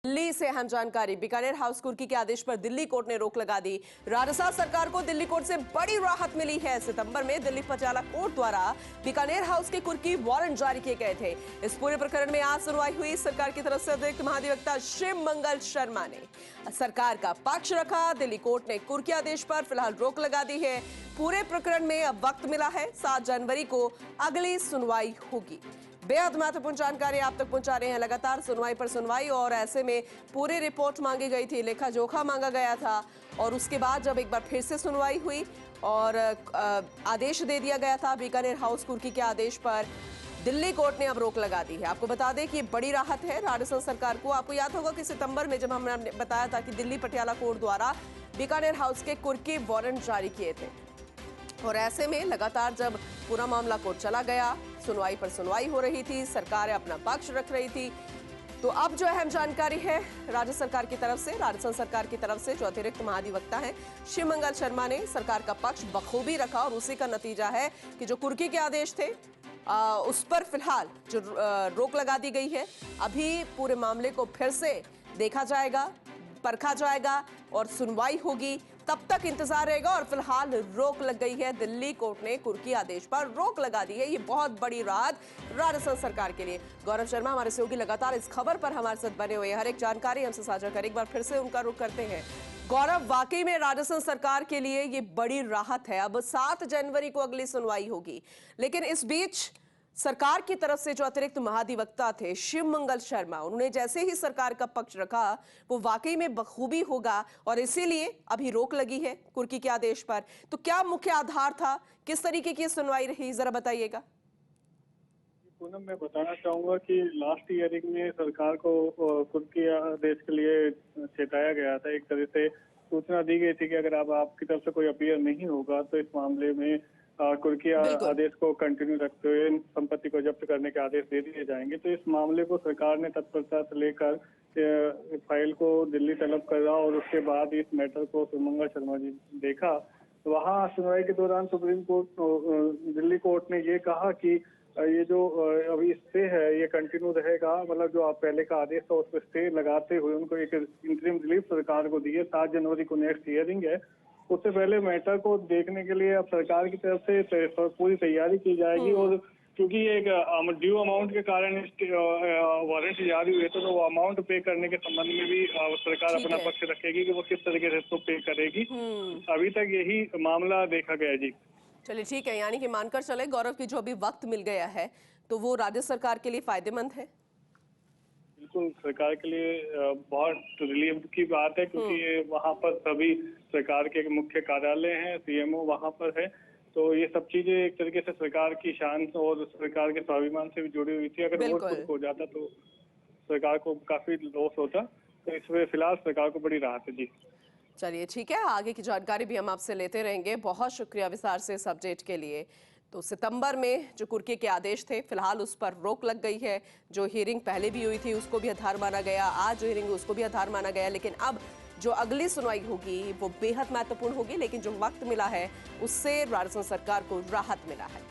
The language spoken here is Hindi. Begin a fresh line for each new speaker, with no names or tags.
दिल्ली से अहम जानकारी। बीकानेर हाउस कुर्की के आदेश पर दिल्ली कोर्ट ने रोक लगा दी। राजस्थान सरकार को दिल्ली कोर्ट से बड़ी राहत मिली है। सितंबर में दिल्ली पटियाला कोर्ट द्वारा बीकानेर हाउस के कुर्की वारंट जारी किए गए थे। इस पूरे प्रकरण में आज सुनवाई हुई। सरकार की तरफ से अतिरिक्त महाधिवक्ता शिव मंगल शर्मा ने सरकार का पक्ष रखा। दिल्ली कोर्ट ने कुर्की आदेश पर फिलहाल रोक लगा दी है। पूरे प्रकरण में अब वक्त मिला है। 7 जनवरी को अगली सुनवाई होगी। बेहद महत्वपूर्ण जानकारी आप तक पहुंचा रहे हैं। लगातार सुनवाई पर सुनवाई और ऐसे में पूरी रिपोर्ट मांगी गई थी, लेखा जोखा मांगा गया था और उसके बाद जब एक बार फिर से सुनवाई हुई और आदेश दे दिया गया था बीकानेर हाउस कुर्की के आदेश पर, दिल्ली कोर्ट ने अब रोक लगा दी है। आपको बता दें कि बड़ी राहत है राजस्थान सरकार को। आपको याद होगा कि सितंबर में जब हमने बताया था कि दिल्ली पटियाला कोर्ट द्वारा बीकानेर हाउस के कुर्की वारंट जारी किए थे और ऐसे में लगातार जब पूरा मामला कोर्ट चला गया, सुनवाई पर सुनवाई हो रही थी, सरकार अपना पक्ष रख रही थी, तो अब जो अहम जानकारी है राज्य सरकार की तरफ से, राजस्थान सरकार की तरफ से जो अतिरिक्त महाधिवक्ता हैं शिव मंगल शर्मा ने सरकार का पक्ष बखूबी रखा और उसी का नतीजा है कि जो कुर्की के आदेश थे उस पर फिलहाल जो रोक लगा दी गई है। अभी पूरे मामले को फिर से देखा जाएगा, परखा जाएगा और सुनवाई होगी, तब तक इंतजार रहेगा और फिलहाल रोक लग गई है। दिल्ली कोर्ट ने कुर्की आदेश पर रोक लगा दी है। ये बहुत बड़ी राहत राजस्थान सरकार के लिए। गौरव शर्मा हमारे सहयोगी लगातार इस खबर पर हमारे साथ बने हुए हैं, हर एक जानकारी हमसे साझा करें। एक बार फिर से उनका रुख करते हैं। गौरव, वाकई में राजस्थान सरकार के लिए ये बड़ी राहत है। अब 7 जनवरी को अगली सुनवाई होगी, लेकिन इस बीच सरकार की तरफ से जो अतिरिक्त महाधिवक्ता थे शिव मंगल शर्मा, उन्होंने जैसे ही सरकार का पक्ष रखा वो वाकई में बखूबी होगा और इसीलिए अभी रोक लगी है कुर्की के आदेश पर। तो क्या मुख्य आधार था, किस तरीके की सुनवाई रही, जरा बताइएगा।
पूनम, मैं बताना चाहूंगा कि लास्ट हियरिंग में सरकार को कुर्की आदेश के लिए चेताया गया था। एक तरह से सूचना दी गई थी कि अगर आपकी तरफ से कोई अपील नहीं होगा तो इस मामले में कुर्की आदेश को कंटिन्यू रखते हुए संपत्ति को जब्त करने के आदेश दे दिए जाएंगे। तो इस मामले को सरकार ने तत्परता से लेकर फाइल को दिल्ली तलब करा और उसके बाद इस मैटर को सुमंगल शर्मा जी देखा। वहां सुनवाई के दौरान सुप्रीम कोर्ट दिल्ली कोर्ट ने ये कहा कि ये जो अभी स्टे है ये कंटिन्यू रहेगा, मतलब जो आप पहले का आदेश था उस पर स्टे लगाते हुए उनको एक इंटरिम रिलीफ सरकार को दी है। 7 जनवरी को नेक्स्ट हियरिंग है। उससे पहले मैटर को देखने के लिए अब सरकार की तरफ से पूरी तैयारी की जाएगी और क्योंकि ये एक ड्यू अमाउंट के कारण वारंट जारी हुए तो वो अमाउंट पे करने के संबंध में भी सरकार अपना पक्ष रखेगी कि वो किस तरीके से इसको पे करेगी। अभी तक यही मामला देखा गया जी।
चलिए ठीक है, यानी कि मानकर चले गौरव की जो अभी वक्त मिल गया है तो वो राज्य सरकार के लिए फायदेमंद है।
बिल्कुल, सरकार के लिए बहुत रिलीफ की बात है क्योंकि ये वहाँ पर सभी सरकार के मुख्य कार्यालय हैं, सीएमओ वहाँ पर है, तो ये सब चीजें एक तरीके से सरकार की शान और सरकार के स्वाभिमान से भी जुड़ी हुई थी। अगर वोट कुछ हो जाता तो सरकार को काफी लॉस होता, तो इसमें फिलहाल सरकार को बड़ी राहत है जी।
चलिए ठीक है, आगे की जानकारी भी हम आपसे लेते रहेंगे। बहुत शुक्रिया विस्तार से इस अपडेट के लिए। तो सितंबर में जो कुर्की के आदेश थे फिलहाल उस पर रोक लग गई है। जो हियरिंग पहले भी हुई थी उसको भी आधार माना गया, आज जो हियरिंग उसको भी आधार माना गया, लेकिन अब जो अगली सुनवाई होगी वो बेहद महत्वपूर्ण होगी। लेकिन जो वक्त मिला है उससे राजस्थान सरकार को राहत मिला है।